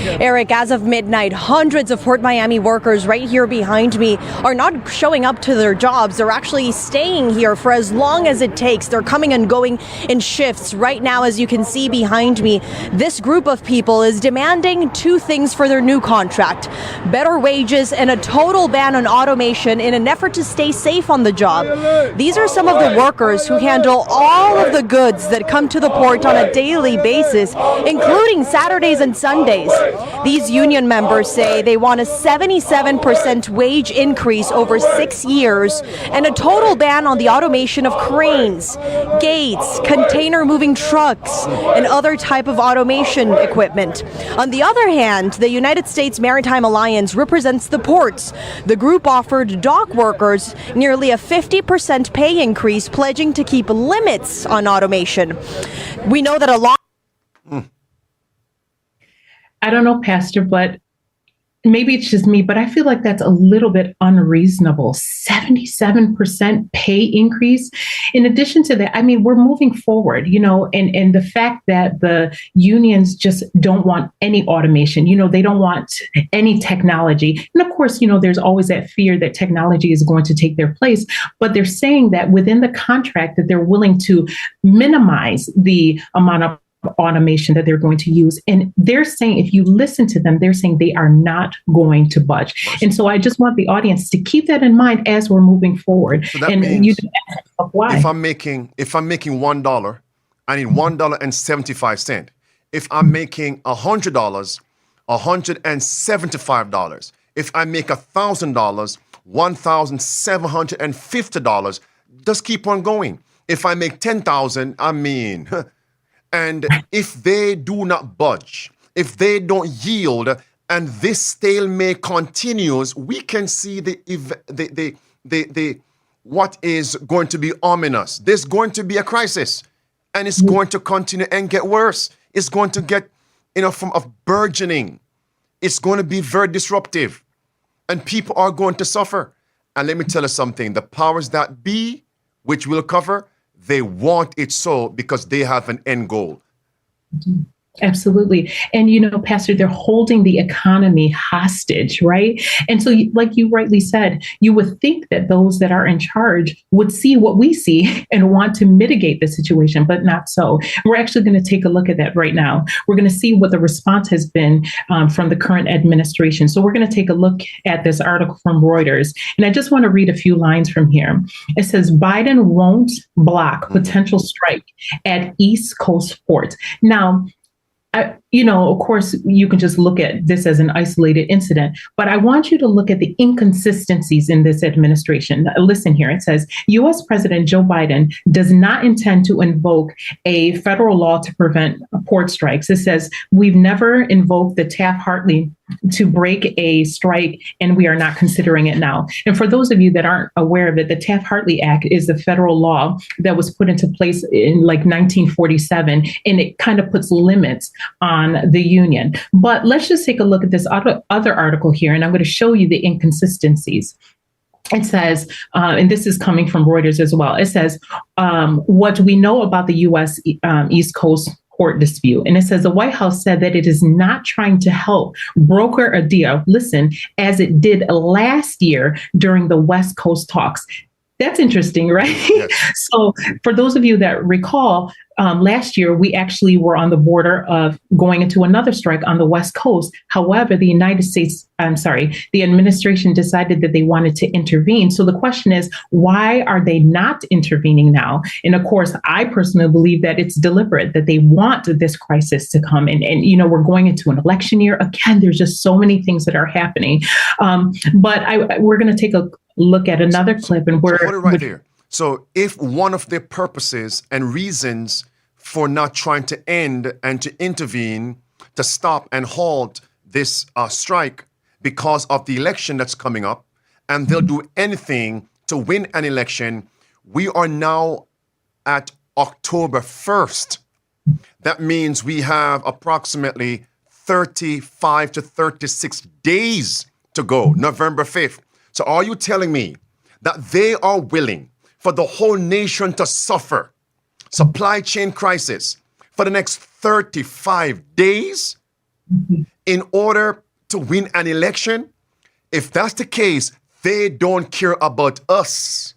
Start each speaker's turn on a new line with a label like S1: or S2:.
S1: Eric, as of midnight, hundreds of Port Miami workers right here behind me are not showing up to their jobs. They're actually staying here for as long as it takes. They're coming and going in shifts. Right now, as you can see behind me, this group of people is demanding two things for their new contract: better wages and a total ban on automation in an effort to stay safe on the job. These are some of the workers who handle all of the goods that come to the port on a daily basis, including Saturdays and Sundays. These union members say they want a 77% wage increase over 6 years and a total ban on the automation of cranes, gates, container moving trucks, and other type of automation equipment. On the other hand, the United States Maritime Alliance represents the ports. The group offered dock workers nearly a 50% pay increase, pledging to keep limits on automation. We know that a lot.
S2: I don't know, Pastor, but maybe it's just me, but I feel like that's a little bit unreasonable. 77% pay increase. In addition to that, I mean, we're moving forward, and the fact that the unions just don't want any automation, they don't want any technology. And of course, there's always that fear that technology is going to take their place, but they're saying that within the contract that they're willing to minimize the amount of automation that they're going to use. And they're saying, if you listen to them, they're saying they are not going to budge. And so I just want the audience to keep that in mind as we're moving forward.
S3: So that
S2: and
S3: means
S2: you ask why.
S3: If I'm making $1, I need $1.75. If I'm making $100, $175. If I make $1,000, $1,750. Just keep on going. If I make 10,000, and if they do not budge, if they don't yield, and this stalemate continues, we can see what is going to be ominous. There's going to be a crisis, and it's going to continue and get worse. It's going to get in a form of burgeoning. It's going to be very disruptive, and people are going to suffer. And let me tell you something: the powers that be, which we'll cover, they want it so because they have an end goal.
S2: Absolutely. And, Pastor, they're holding the economy hostage, right? And so, like you rightly said, you would think that those that are in charge would see what we see and want to mitigate the situation, but not so. We're actually going to take a look at that right now. We're going to see what the response has been from the current administration. So we're going to take a look at this article from Reuters. And I just want to read a few lines from here. It says, Biden won't block potential strike at East Coast ports. Now, of course, you can just look at this as an isolated incident, but I want you to look at the inconsistencies in this administration. Listen here. It says, U.S. President Joe Biden does not intend to invoke a federal law to prevent port strikes. It says, we've never invoked the Taft-Hartley to break a strike, and we are not considering it now. And for those of you that aren't aware of it, the Taft-Hartley Act is the federal law that was put into place in 1947, and it kind of puts limits on the union. But let's just take a look at this other article here, and I'm going to show you the inconsistencies. It says, and this is coming from Reuters as well, it says, what we know about the U.S. East Coast port dispute. And it says the White House said that it is not trying to help broker a deal, listen, as it did last year during the West Coast talks. That's interesting, right? Yes. So for those of you that recall, last year, we actually were on the border of going into another strike on the West Coast. However, the administration decided that they wanted to intervene. So the question is, why are they not intervening now? And of course, I personally believe that it's deliberate, that they want this crisis to come. And we're going into an election year. Again, there's just so many things that are happening. But we're going to take a look at another clip. And we're
S3: right there. So if one of their purposes and reasons for not trying to end and to intervene, to stop and halt this strike because of the election that's coming up, and they'll do anything to win an election, we are now at October 1st. That means we have approximately 35 to 36 days to go, November 5th. So are you telling me that they are willing for the whole nation to suffer supply chain crisis for the next 35 days? in order to win an election? If that's the case, they don't care about us.